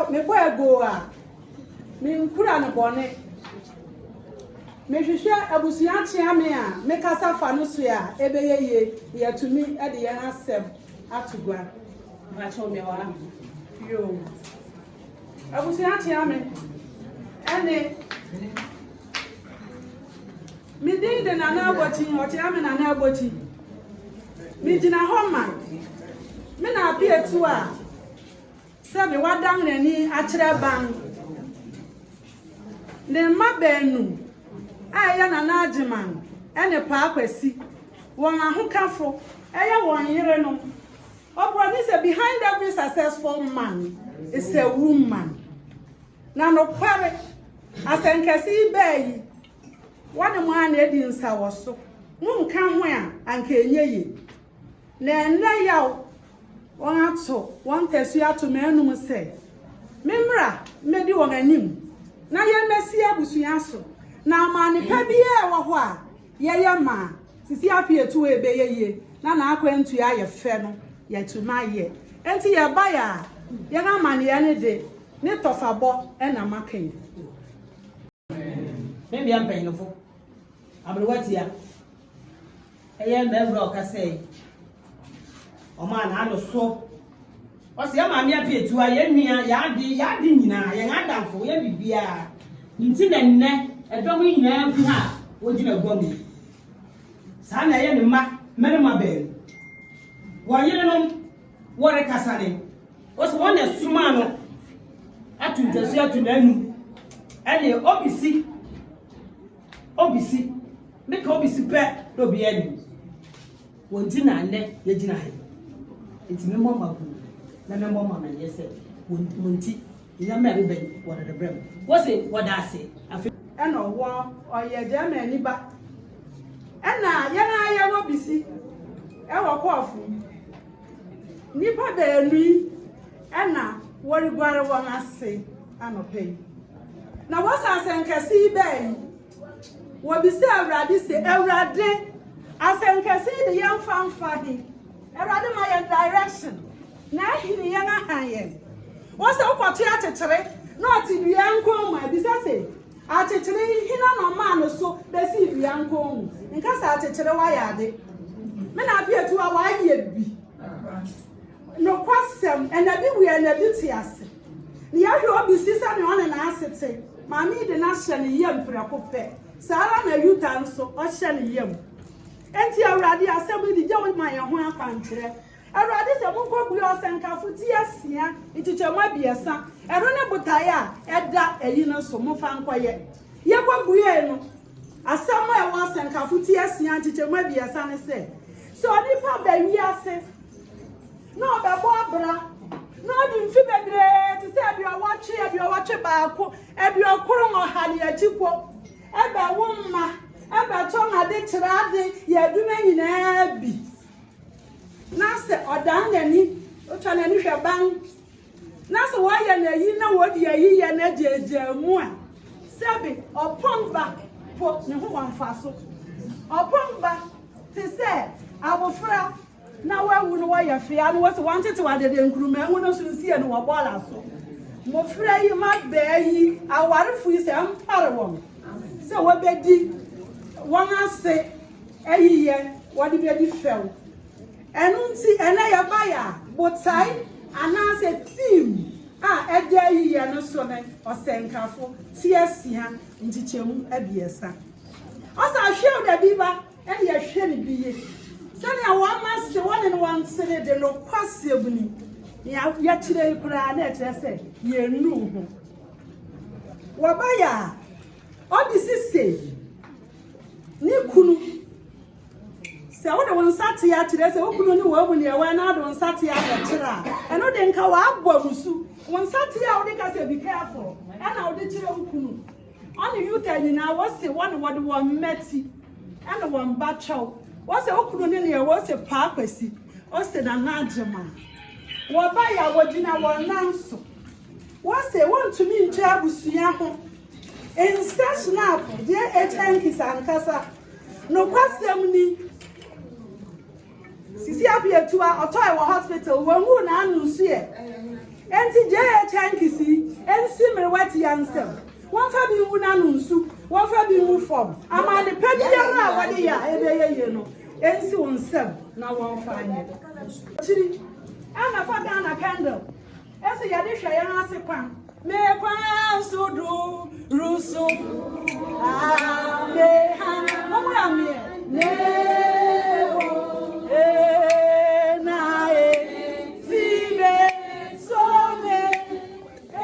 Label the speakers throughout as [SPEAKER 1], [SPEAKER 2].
[SPEAKER 1] Me boy go a me nkura no bone me hwehwe abusuan tia me a me kasa fa no so a ebeye ye yetumi e de ye asem atugua ba cho me wa yo abusuan tia me ene me din de na na aboti o tia me na na aboti me jina ho ma me na apie tu a Sabi wadang nani achire ban ne mabenu aya na najiman ene pa akwasi won ahokafo eya won yire no obro say behind every successful man is a woman na no pare asenkasi bayi wani mu ana edi nsa woso mu nka ho a anka enyeyi na enna yawo won ato won tesu ato menum se memra medi won anim na ye mesi abusuya so na amane pa bia wo ho a ye ma sisi apietu ebeyeye na akwantu ya ye fe no ye tuma ye enti ye ba ya ye na amane ya ne de ne tofabo e na makan
[SPEAKER 2] me bia mpanyinfo abrewatia eye mbebro okase o ma na ado so o se ma me apietu a ye nua ya di nyina ye ngadamfo ye bibia nti na nne edom nyina ku ha wo gina gwamu sa na ye ne ma mere ma be wo yire no wo re kasane o se won na suma no atu ntesu atu nanu ene obisi meka obisi pe do bi ani wonti na ne yegina he enti memmo magu na memmo mama yese wonti nya mere ben wona de brem wose woda ase afi
[SPEAKER 1] ena wo oye je ma ani ba ena ye na ye no bisi e wo kofu nipa da enu ena wori gware won ase anope na wasa asenkasi bei wo bisi awrade se awrade asenkasi de yan fanfa hi awrade ma ye direction na hini ye na haye wasa ukwatu atetere na oti bia nko ma bisa se atetere hina no ma no so besi bia nko mu nka sa atetere wa ya de me na bia tu wa ye bi no kwasem enabi wi enabi ti ase ni ya hwe obi sisa ne one na asete mami de na hye ne yem prekope sara na yuta nso o hye ne yem enti awrade asem di je wo ma ye ho akwankyere awrade se mo ko bui osenkafu ti asia itichemwa biesa ero ne butaya eda eyi no so mo fa nkoye ye ko bui no asem e wo osenkafu ti asia itichemwa biesa ne se so ni pa ba wi ase no be bo abra no di mfi bebre ti se abi owache baako abi okoro ngo ha ne ajipo ebe wo mma ebe to na de kirade ye aduma nyina bi nase odangani otwana ni hweban nase waya na yi na wodi yi ye na jejamu a sebe opomba po ne ho wanfaso opomba ti se abofra na wawu no waya fia no wose wantete wadede nkuruma hu no sunsie no wabola so mo fra yi ma be yi awarefu yi se ampare won se wobedi won ase eyiye wodi bedi few enunti ene ya baya botai anase team ede yiye no so ne osenkafo tiesia ntichemu abiesa osa hwe da biba ene ya hwe ne biye sani awama se woni no wansere de no kwase buni ya kire kura na ekire se ye nu ho wabaya odi sise ni kunu se wo de won sate ya kire se okunu ni wo buni e wa na do sate ya kira eno de nka wa abọ musu won sate ya wo de ka se be careful na wo de kire okunu oni yuta ni na wo se won wo de won meti na won ba chow wo se okunu ni ne wo se pa kwasi o se na najema wo ba ya wo gina won nanso wo se won tumi nche abusua ho insessional de HNK sankasa no kwasem ni sisi abietua otoy wo hospital wonwu na anu so ye enti HNK si ensimre wati yansem won fa bi wu na anu nsu won fa bi wu form ama ne pediara wade ya ebeye ye no ensi wonsem na won fa anye chiri ana fa na candle ese ya de hwe ya ase kwan me kwan sudu rusu me ha mo ya me ne na si me so me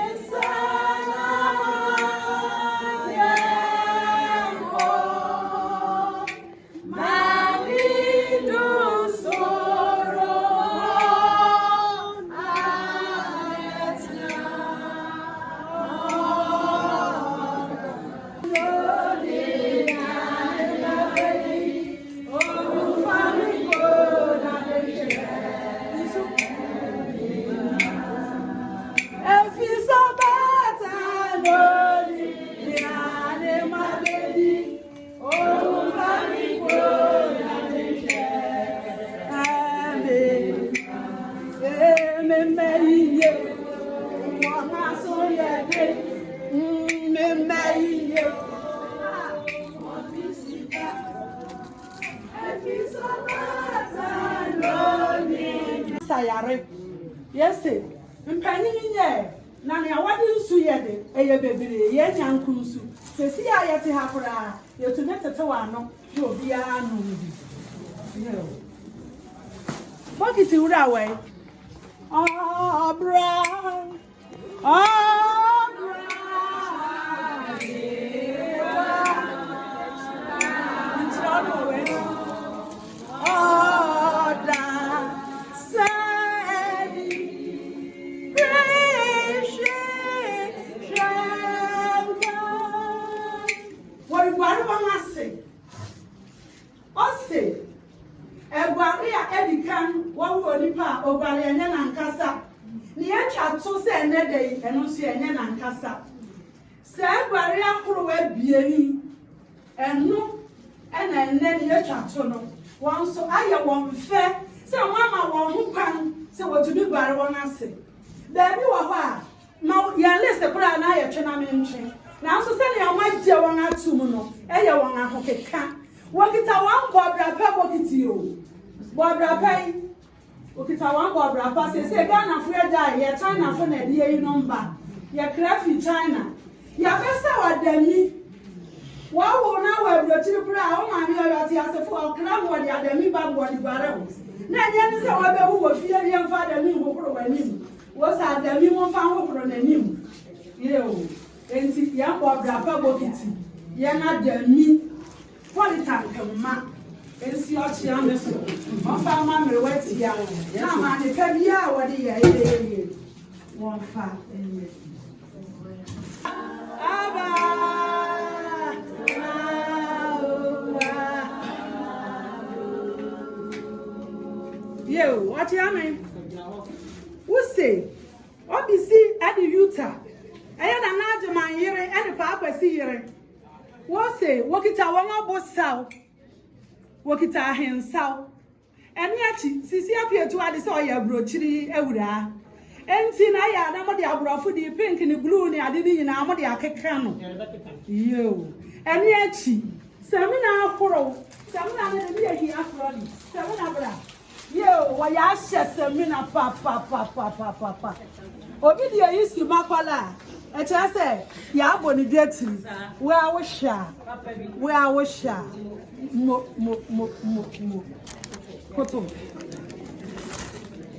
[SPEAKER 1] esana sayare yese mpanyin nye na ne awade nsu ye de eye bebere ye nyanku nsu sesi ya yete hakura yetu netete wa no ye obi a no bi bokiti wura we obra ato se ene dey eno so enye na nkasa se agbare akoro wa bieni eno ena ene ni atwa to no won so aye won fe se mama won ho kwan se wotubi gbare won ase da bi wo ho a ma ya list kura na aye twe na me ntwe na so se ne amagye won atum no eye won ahokeka wokita wan bobra pa bokiti o bobra pa okita wan bobra pa se Ghana fu eja ye China fu na die yi number ye craft China ya besa wadami wa wo na wa brochiri bra o ma mi yo ti ase fu o kra mo di adami ba bo di bare wo na nya ni se wa be wu wo fie ye mfa adami wo kro wani wo sa adami mo fa wo kro na nim ye o enti ya bobra pa bokiti ye na adami polita kema ensi ochi ameso ofa ma mere weti ya na ma ne ka bia wodi ya ye won fa enye aba yo ochi ame wo say obisi ade yuta eya na naje man yire ene pa akwasi yire wo say wokita won abosaw wokita ahensaw ene achi sisi apietu ade se oya brochiri ewura enti na ya na mode abrofo di pink ni blue ni ade ni nyina mode akeka no yo ene achi semina akoro semina na bi ehi afro ni semina bra yo wa ya hye semina pa obi di yisi makwala echa se ya aboni deti we awosha mo koto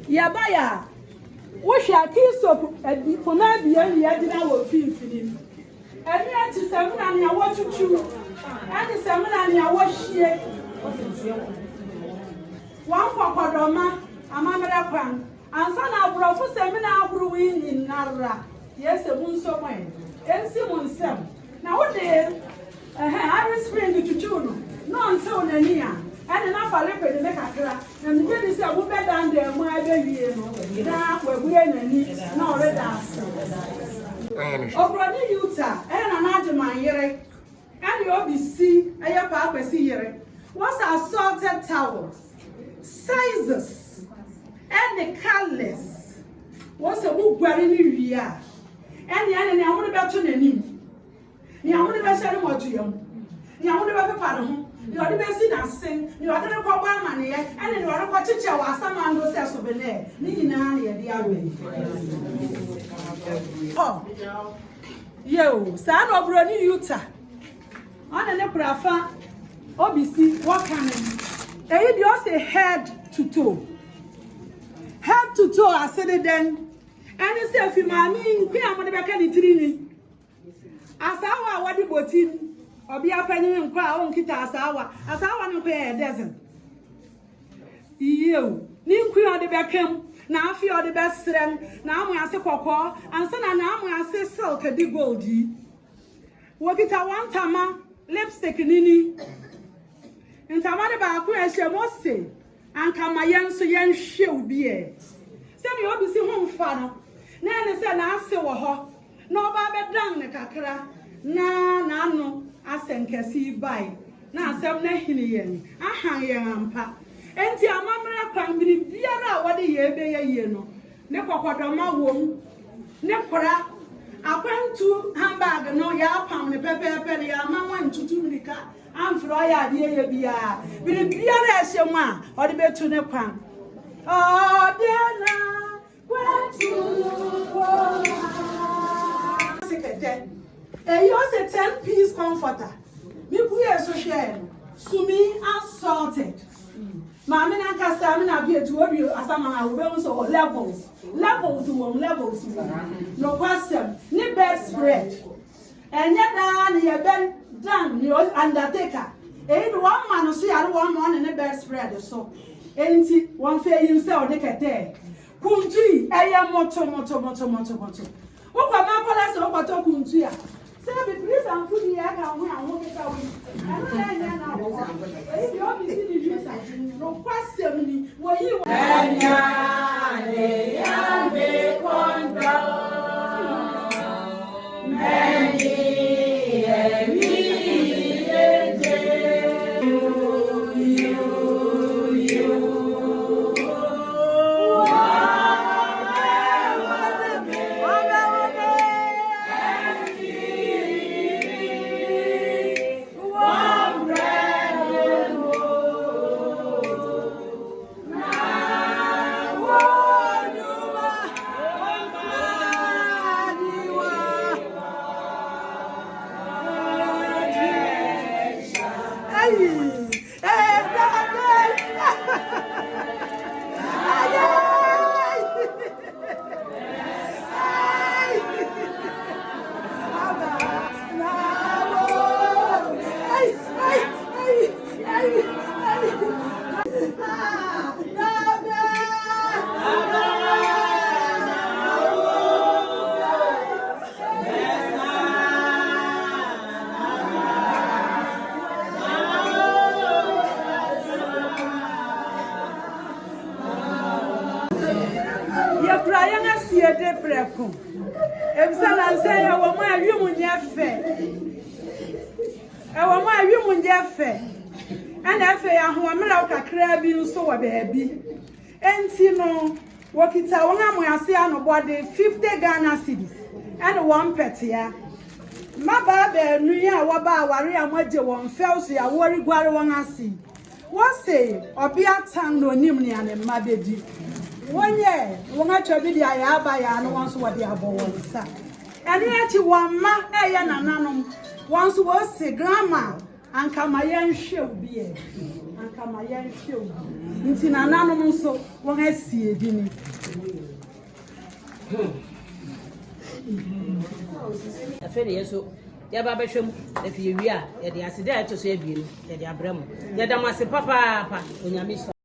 [SPEAKER 1] ya baya wo hwa kiso adi pona bia ya di na wo finfini eni achi semina ni awo chuchu ani semina ni awo hie wan kwakodoma amamere kwan ansa na abrofo semina aburu wi nyinara yes munso mwen ensi munsem na wo de Harry Spring chuchu no nso na ni a ene na fa lepe de kakra na me bi se wo be dan de mu abewie no na wabuye nani na oreda ase obroni yuta ene na ajeman yire ene obisi eye pa akwasi yire what's assorted towels sizes and the colors what's a book gware ni wia ene amune beto nanim ni amune be shere moduyam ni amune be pepa no ho ni odi be si na sen ni odi ne kwa gba amane ye ene ni odi kwa chiche wa asama ndo se so bele ni nyina na ye dia we oh yo sa no bro ni yuta ona ne prafa obisi wakanen eyi di o say head to toe asede den ene se fi mami nkwe amone be ka ni tirini asawa wadi botin obi apanyi nkwa a onkita asawa no pe dozen iyo ni nkwe ode be kem na afi ode be srem na amu ase kokko ansa na amu ase silk di goldi wokita wantama lipstick nini ntama de ba ku ehye mose anka mayen so yen hwe obi e se mi obi si ho mfa no na ene se na ase wo ho na oba be dan ne kakra na no asenkesi bai na asem na hini yen ahan yen ampa enti amamra kwan biri biara wode ye be ye no ne kokodoma wom ne kora akwantu handbag no ya pam ne pepepe ne ya manwa ntutu mrika amfro ya de ye bia biri biara ehye a ode betu ne kwan odena Gyekete. Yours a 10-piece comforter. Me puye so share. Sumi assorted. Mami na kasa mi na bi etu obi asama na we so levels. Levels. No question. Ni bedspread. Enye da ni ye bed down ni undertaker. Do one man so ya one man ni bedspread so. Enti one fe yin se Gyekete. Kuntu eye moto. Wokwa ma kola se wokwato kuntu ya. Say be please and food ya ka ho anwo keka wi. Anya na wo. E bi obi si ni juice no kwasem ni wo yi wa. Anya le ya be kon tie de preko ebisa na se ya wo ma awimu nyefe e wo ma awimu nyefe ana afe ya ho amra kakra bi nso wo beebi enti no wokita won amoase anobode 50 Ghana cedis and one petia maba be nu ya wo ba aware amaje won felso ya wori gware won asi wo say obi atan no nim ne ane mabedi wonye won atwa bi dia ya aba ya no won so wo dia abo won sa ene achi won ma eye nananom won so wo say grandma anka mayen hwe obi e anka mayen hwe obi nti nananom so won asie bi ni
[SPEAKER 2] afere yeso ya ba behwem afie wi a ye de asede a to so abie no ye de abram ye da mase papa onyame